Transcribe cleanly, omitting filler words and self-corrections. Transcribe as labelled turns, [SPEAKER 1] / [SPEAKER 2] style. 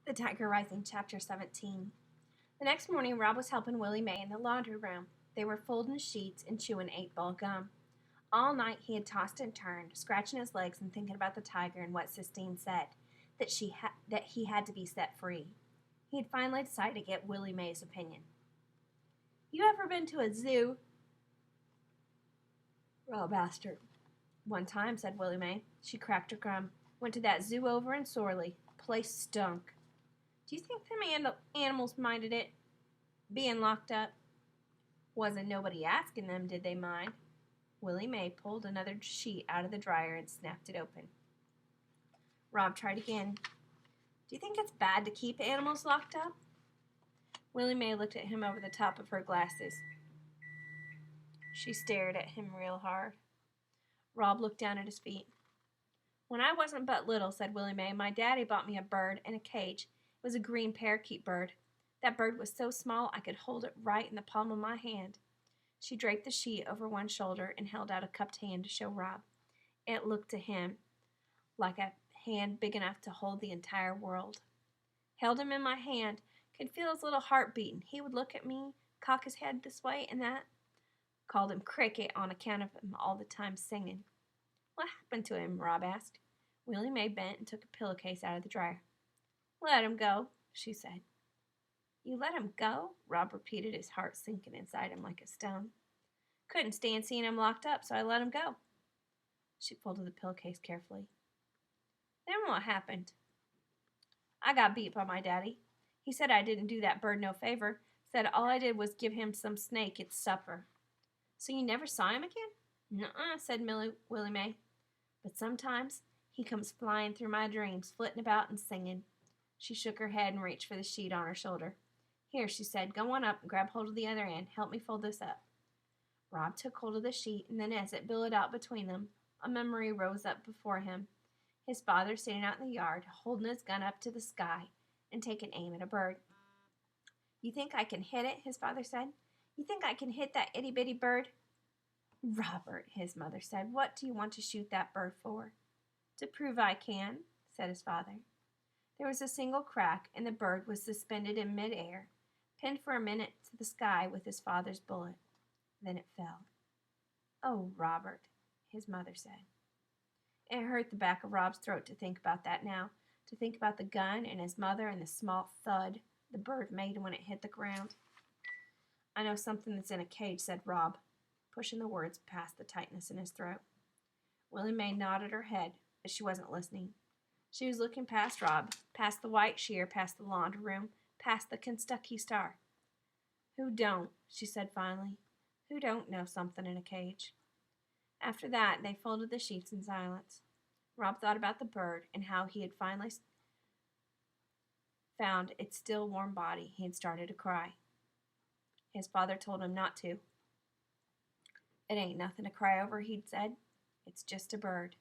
[SPEAKER 1] The Tiger Rising, Chapter 17. The next morning, Rob was helping Willie Mae in the laundry room. They were folding sheets and chewing 8-ball gum. All night he had tossed and turned, scratching his legs and thinking about the tiger and what Sistine said, that he had to be set free. He had finally decided to get Willie Mae's opinion. "You ever been to a zoo?" Rob asked her. "One time," said Willie Mae. She cracked her crumb. "Went to that zoo over in Sorley. Place stunk." "Do you think them animals minded it being locked up?" "Wasn't nobody asking them, did they mind?" Willie Mae pulled another sheet out of the dryer and snapped it open. Rob tried again. "Do you think it's bad to keep animals locked up?" Willie Mae looked at him over the top of her glasses. She stared at him real hard. Rob looked down at his feet. "When I wasn't but little," said Willie Mae, "my daddy bought me a bird in a cage. It was a green parakeet bird. That bird was so small I could hold it right in the palm of my hand." She draped the sheet over one shoulder and held out a cupped hand to show Rob. It looked to him like a hand big enough to hold the entire world. Held him in my hand, could feel his little heart beating. He would look at me, cock his head this way and that. Called him Cricket on account of him all the time singing. "What happened to him?" Rob asked. Willie Mae bent and took a pillowcase out of the dryer. "Let him go," she said. "You let him go?" Rob repeated, his heart sinking inside him like a stone. "Couldn't stand seeing him locked up, so I let him go." She folded the pillowcase carefully. "Then what happened?" "I got beat by my daddy. He said I didn't do that bird no favor. Said all I did was give him some snake its supper." "So you never saw him again?" "Nuh-uh," said Willie Mae. "But sometimes he comes flying through my dreams, flitting about and singing." She shook her head and reached for the sheet on her shoulder. "Here," she said, "go on up and grab hold of the other end. Help me fold this up." Rob took hold of the sheet, and then as it billowed out between them, a memory rose up before him. His father sitting out in the yard, holding his gun up to the sky and taking aim at a bird. "You think I can hit it?" his father said. "You think I can hit that itty-bitty bird?" "Robert," his mother said, "what do you want to shoot that bird for?" "To prove I can," said his father. There was a single crack, and the bird was suspended in mid-air, pinned for a minute to the sky with his father's bullet. Then it fell. "Oh, Robert," his mother said. It hurt the back of Rob's throat to think about that now, to think about the gun and his mother and the small thud the bird made when it hit the ground. "I know something that's in a cage," said Rob, pushing the words past the tightness in his throat. Willie Mae nodded her head, but she wasn't listening. She was looking past Rob, past the white sheer, past the laundry room, past the Kentucky Star. "Who don't?" she said finally. "Who don't know something in a cage?" After that, they folded the sheets in silence. Rob thought about the bird and how he had finally found its still warm body. He had started to cry. His father told him not to. "It ain't nothing to cry over," he'd said. "It's just a bird."